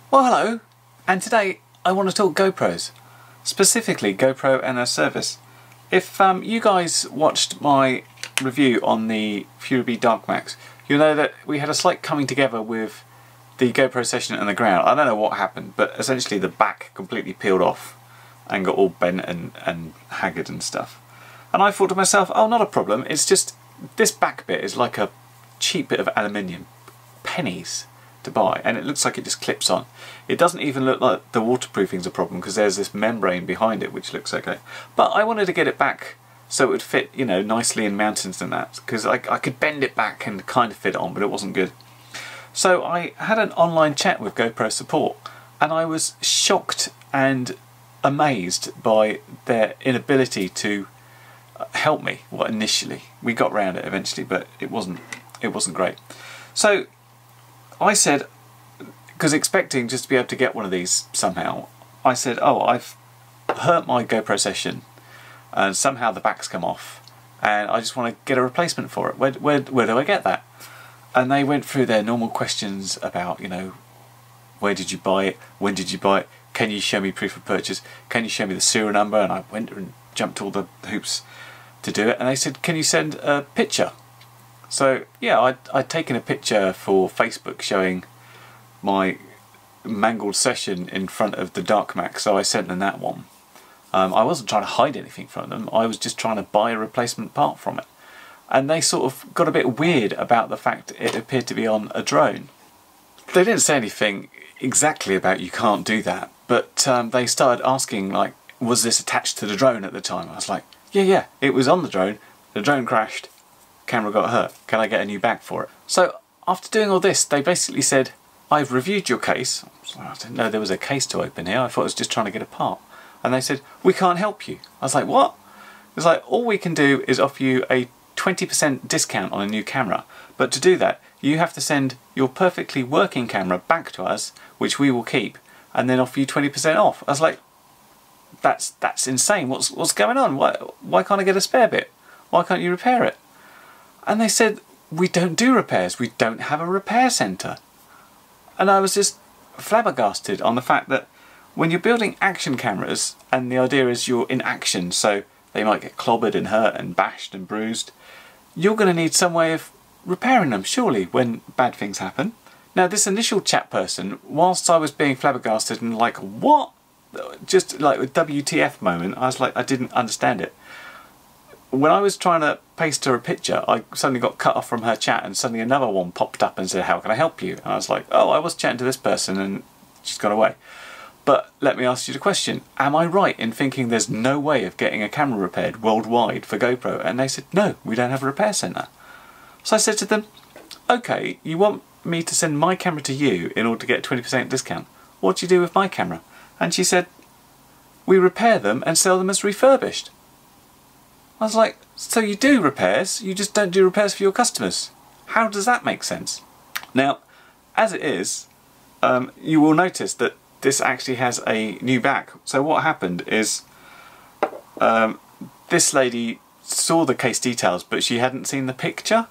Well, hello, and today I want to talk GoPros, specifically GoPro and their service. If you guys watched my review on the Fury B Dark Max, you'll know that we had a slight coming together with the GoPro session and the ground. I don't know what happened, but essentially the back completely peeled off and got all bent and haggard and stuff. And I thought to myself, oh, not a problem, it's just this back bit is like a cheap bit of aluminium, pennies to buy, and it looks like it just clips on. It doesn't even look like the waterproofing's a problem because there's this membrane behind it which looks okay. But I wanted to get it back so it would fit, you know, nicely in mountains and that, because I could bend it back and kind of fit it on, but it wasn't good. So I had an online chat with GoPro support, and I was shocked and amazed by their inability to help me. Well, initially we got round it eventually, but it wasn't great. So I said, because expecting just to be able to get one of these somehow, I said, oh, I've hurt my GoPro session and somehow the back's come off and I just want to get a replacement for it. Where do I get that? And they went through their normal questions about, you know, where did you buy it? When did you buy it? Can you show me proof of purchase? Can you show me the serial number? And I went and jumped all the hoops to do it. And they said, can you send a picture? So yeah, I'd taken a picture for Facebook showing my mangled session in front of the Dark Max, so I sent them that one. I wasn't trying to hide anything from them, I was just trying to buy a replacement part from it. And they sort of got a bit weird about the fact it appeared to be on a drone. They didn't say anything exactly about you can't do that, but they started asking, like, was this attached to the drone at the time? I was like, yeah, it was on the drone crashed. Camera got hurt, can I get a new bag for it? So after doing all this, they basically said, I've reviewed your case. I didn't know there was a case to open here, I thought I was just trying to get a part. And they said, we can't help you. I was like, what? It's like, all we can do is offer you a 20% discount on a new camera, but to do that you have to send your perfectly working camera back to us, which we will keep, and then offer you 20% off. I was like, that's insane, what's going on? Why can't I get a spare bit? Why can't you repair it? And they said, we don't do repairs, we don't have a repair centre. And I was just flabbergasted on the fact that when you're building action cameras, and the idea is you're in action, so they might get clobbered and hurt and bashed and bruised, you're going to need some way of repairing them, surely, when bad things happen. Now this initial chat person, whilst I was being flabbergasted and like, what? Just like a WTF moment, I was like, I didn't understand it. When I was trying to paste her a picture, I suddenly got cut off from her chat and suddenly another one popped up and said, how can I help you? And I was like, oh, I was chatting to this person and she's gone away. But let me ask you the question, am I right in thinking there's no way of getting a camera repaired worldwide for GoPro? And they said, no, we don't have a repair centre. So I said to them, okay, you want me to send my camera to you in order to get a 20% discount. What do you do with my camera? And she said, we repair them and sell them as refurbished. I was like, so you do repairs, you just don't do repairs for your customers. How does that make sense? Now, as it is, you will notice that this actually has a new back. So what happened is, this lady saw the case details, but she hadn't seen the picture.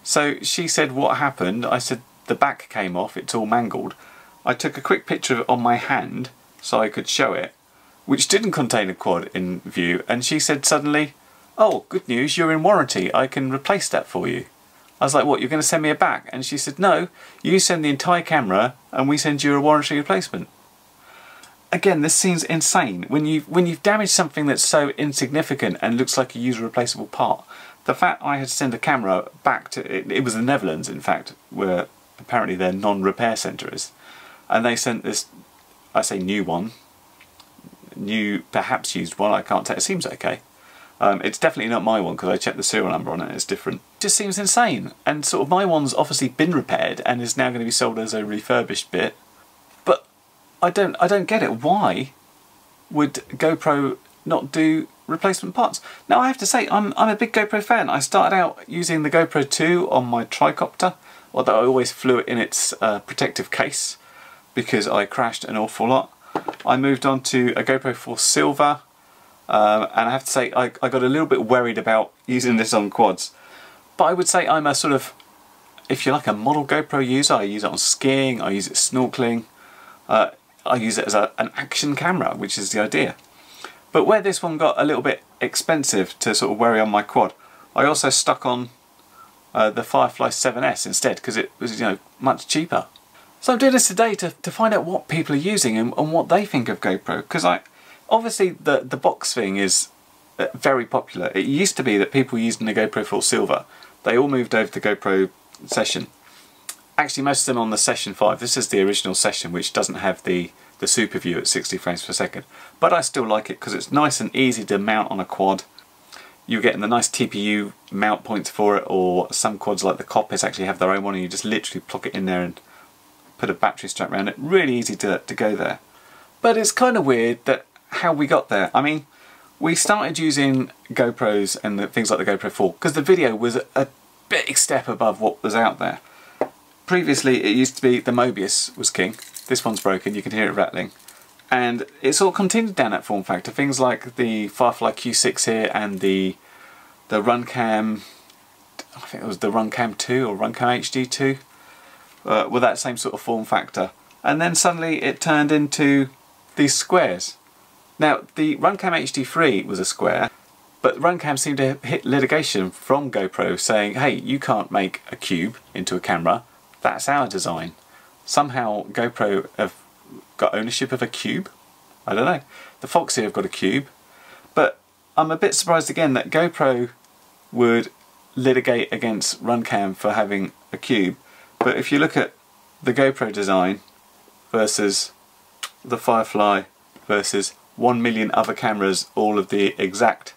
So she said, what happened? I said, the back came off, it's all mangled. I took a quick picture of it on my hand so I could show it, which didn't contain a quad in view, and she said suddenly, oh, good news, you're in warranty, I can replace that for you. I was like, what, you're going to send me it back? And she said, no, you send the entire camera and we send you a warranty replacement. Again, this seems insane. When you've damaged something that's so insignificant and looks like a user replaceable part, the fact I had to send a camera back to, it was the Netherlands in fact, where apparently their non-repair centre is, and they sent this, I say new one, new, perhaps used one, I can't tell, it seems okay. It's definitely not my one because I checked the serial number on it, it's different. It just seems insane, and sort of my one's obviously been repaired and is now going to be sold as a refurbished bit, but I don't get it. Why would GoPro not do replacement parts? Now I have to say, I'm a big GoPro fan. I started out using the GoPro 2 on my tricopter, although I always flew it in its protective case because I crashed an awful lot. I moved on to a GoPro 4 Silver, and I have to say I got a little bit worried about using this on quads, but I would say I'm a sort of, if you like, a model GoPro user. I use it on skiing, I use it snorkeling, I use it as an action camera, which is the idea. But where this one got a little bit expensive to sort of worry on my quad, I also stuck on the FireFlys 7S instead, because it was, you know, much cheaper. So I'm doing this today to find out what people are using and what they think of GoPro, because obviously the box thing is very popular. It used to be that people using the GoPro Full Silver, they all moved over to GoPro Session. Actually, most of them on the Session 5. This is the original Session, which doesn't have the super view at 60 frames per second. But I still like it because it's nice and easy to mount on a quad. You're getting the nice TPU mount points for it, or some quads like the Coppers actually have their own one and you just literally plug it in there and put a battery strap around it. Really easy to go there. But it's kind of weird that how we got there. I mean, we started using GoPros and things like the GoPro 4 because the video was a big step above what was out there. Previously it used to be the Mobius was king. This one's broken, you can hear it rattling. And it's all continued down that form factor. Things like the Firefly Q6 here and the RunCam, I think it was the RunCam 2 or RunCam HD 2, with that same sort of form factor. And then suddenly it turned into these squares. Now the RunCam HD 3 was a square, but RunCam seemed to hit litigation from GoPro saying, hey, you can't make a cube into a camera, that's our design. Somehow GoPro have got ownership of a cube? I don't know. The Foxy have got a cube. But I'm a bit surprised again that GoPro would litigate against RunCam for having a cube. But if you look at the GoPro design versus the Firefly versus 1 million other cameras, all of the exact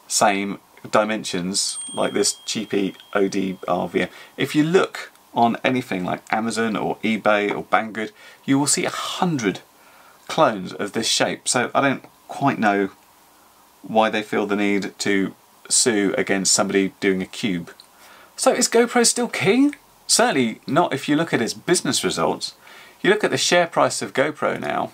same dimensions, like this cheapy OD RVM. If you look on anything like Amazon or eBay or Banggood, you will see 100 clones of this shape. So I don't quite know why they feel the need to sue against somebody doing a cube. So is GoPro still king? Certainly not if you look at its business results. You look at the share price of GoPro now.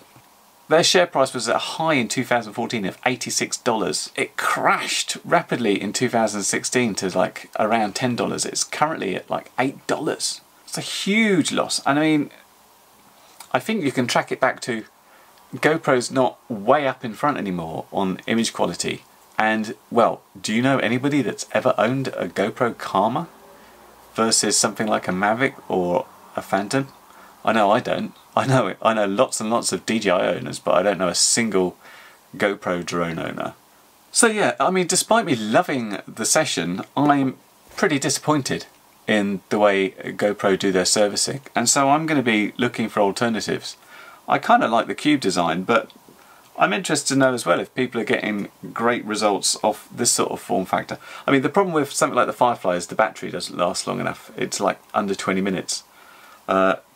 Their share price was at a high in 2014 of $86. It crashed rapidly in 2016 to like around $10. It's currently at like $8. It's a huge loss. And I mean, I think you can track it back to GoPro's not way up in front anymore on image quality. And well, do you know anybody that's ever owned a GoPro Karma versus something like a Mavic or a Phantom? I know I don't. I know lots and lots of DJI owners, but I don't know a single GoPro drone owner. So yeah, I mean, despite me loving the Session, I'm pretty disappointed in the way GoPro do their servicing, and so I'm going to be looking for alternatives. I kind of like the cube design, but I'm interested to know as well if people are getting great results off this sort of form factor. I mean, the problem with something like the Firefly is the battery doesn't last long enough. It's like under 20 minutes.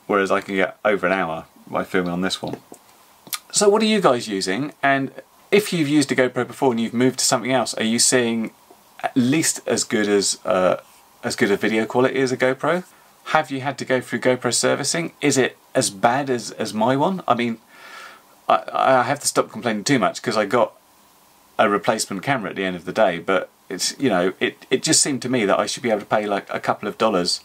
Whereas I can get over an hour by filming on this one. So what are you guys using? And if you've used a GoPro before and you've moved to something else, are you seeing at least as good a video quality as a GoPro? Have you had to go through GoPro servicing? Is it as bad as my one? I mean, I have to stop complaining too much because I got a replacement camera at the end of the day, but it's, you know, it just seemed to me that I should be able to pay like a couple of dollars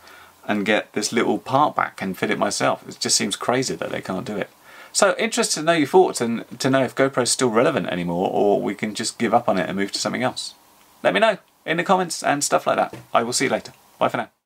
and get this little part back and fit it myself. It just seems crazy that they can't do it. So interested to know your thoughts and to know if GoPro is still relevant anymore, or we can just give up on it and move to something else. Let me know in the comments and stuff like that. I will see you later. Bye for now.